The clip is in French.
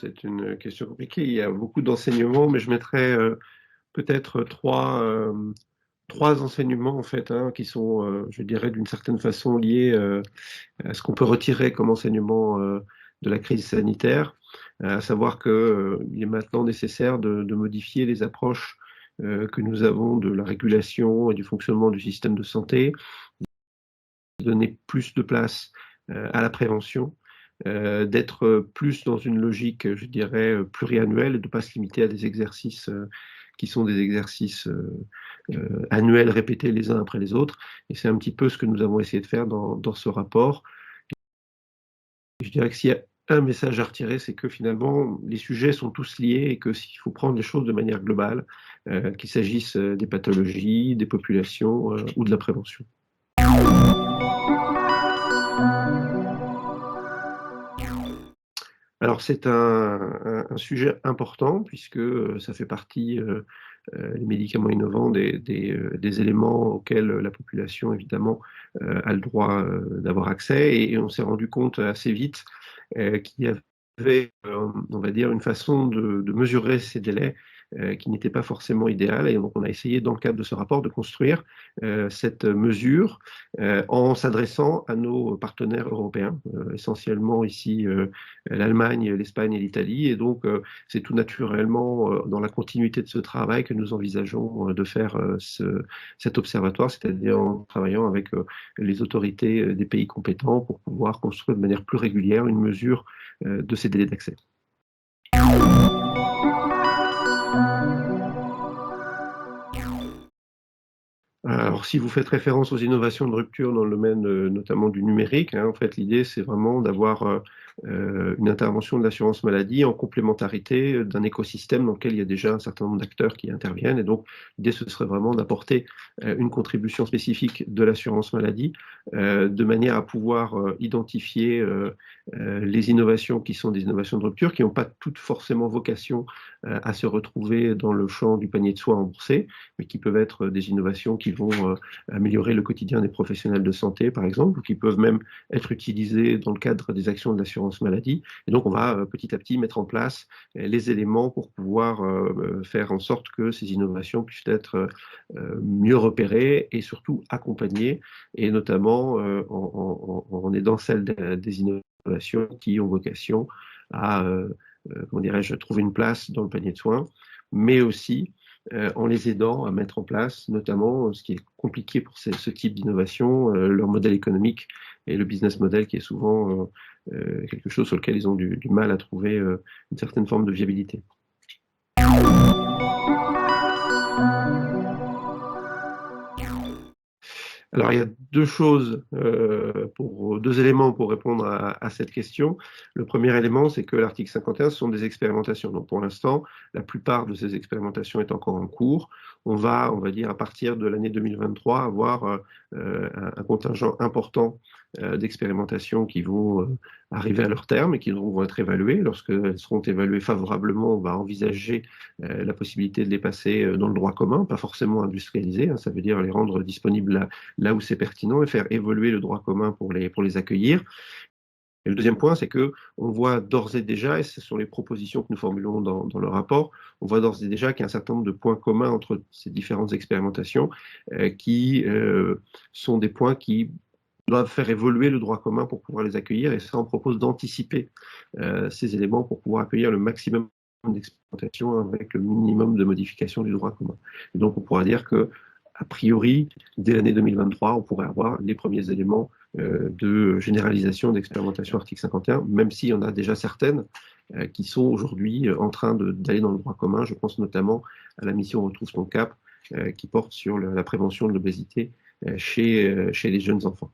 c'est une question compliquée. Il y a beaucoup d'enseignements, mais je mettrais peut-être trois enseignements en fait, hein, qui sont, je dirais, d'une certaine façon liés à ce qu'on peut retirer comme enseignement de la crise sanitaire, à savoir qu'il est maintenant nécessaire de modifier les approches que nous avons de la régulation et du fonctionnement du système de santé, de donner plus de place à la prévention, d'être plus dans une logique, je dirais, pluriannuelle et de ne pas se limiter à des exercices qui sont des exercices annuels répétés les uns après les autres. Et c'est un petit peu ce que nous avons essayé de faire dans ce rapport. Et je dirais que s'il y a un message à retirer, c'est que finalement, les sujets sont tous liés et que s'il faut prendre les choses de manière globale, qu'il s'agisse des pathologies, des populations ou de la prévention. Alors c'est un sujet important puisque ça fait partie, les médicaments innovants, des éléments auxquels la population évidemment a le droit d'avoir accès, et on s'est rendu compte assez vite qu'il y avait, on va dire, une façon de mesurer ces délais qui n'était pas forcément idéale, et donc on a essayé dans le cadre de ce rapport de construire cette mesure en s'adressant à nos partenaires européens, essentiellement ici l'Allemagne, l'Espagne et l'Italie, et donc c'est tout naturellement dans la continuité de ce travail que nous envisageons de faire cet observatoire, c'est-à-dire en travaillant avec les autorités des pays compétents pour pouvoir construire de manière plus régulière une mesure de ces délais d'accès. Alors, si vous faites référence aux innovations de rupture dans le domaine notamment du numérique, hein, en fait, l'idée, c'est vraiment d'avoir une intervention de l'assurance maladie en complémentarité d'un écosystème dans lequel il y a déjà un certain nombre d'acteurs qui interviennent. Et donc, l'idée, ce serait vraiment d'apporter une contribution spécifique de l'assurance maladie de manière à pouvoir identifier les innovations qui sont des innovations de rupture, qui n'ont pas toutes forcément vocation à se retrouver dans le champ du panier de soins remboursé, mais qui peuvent être des innovations qui vont améliorer le quotidien des professionnels de santé, par exemple, ou qui peuvent même être utilisées dans le cadre des actions de l'assurance maladie. Et donc, on va petit à petit mettre en place les éléments pour pouvoir faire en sorte que ces innovations puissent être mieux repérées et surtout accompagnées, et notamment en aidant celles des innovations qui ont vocation à, comment dirais-je, trouver une place dans le panier de soins, mais aussi en les aidant à mettre en place, notamment ce qui est compliqué pour ce type d'innovation, leur modèle économique et le business model qui est souvent quelque chose sur lequel ils ont du mal à trouver une certaine forme de viabilité. Alors, il y a deux éléments pour répondre à cette question. Le premier élément, c'est que l'article 51, ce sont des expérimentations. Donc, pour l'instant, la plupart de ces expérimentations est encore en cours. On va dire, à partir de l'année 2023, avoir un contingent important d'expérimentations qui vont arriver à leur terme et qui vont être évaluées. Lorsqu'elles seront évaluées favorablement, on va envisager la possibilité de les passer dans le droit commun, pas forcément industrialisé, hein, ça veut dire les rendre disponibles là où c'est pertinent et faire évoluer le droit commun pour les accueillir. Et le deuxième point, c'est que on voit d'ores et déjà, et ce sont les propositions que nous formulons dans le rapport, on voit d'ores et déjà qu'il y a un certain nombre de points communs entre ces différentes expérimentations qui sont des points qui doivent faire évoluer le droit commun pour pouvoir les accueillir, et ça, on propose d'anticiper ces éléments pour pouvoir accueillir le maximum d'expérimentations avec le minimum de modification du droit commun. Et donc, on pourra dire que, a priori, dès l'année 2023, on pourrait avoir les premiers éléments de généralisation d'expérimentation article 51, même s'il y en a déjà certaines qui sont aujourd'hui en train d'aller dans le droit commun. Je pense notamment à la mission Retrouve ton cap, qui porte sur la prévention de l'obésité chez les jeunes enfants.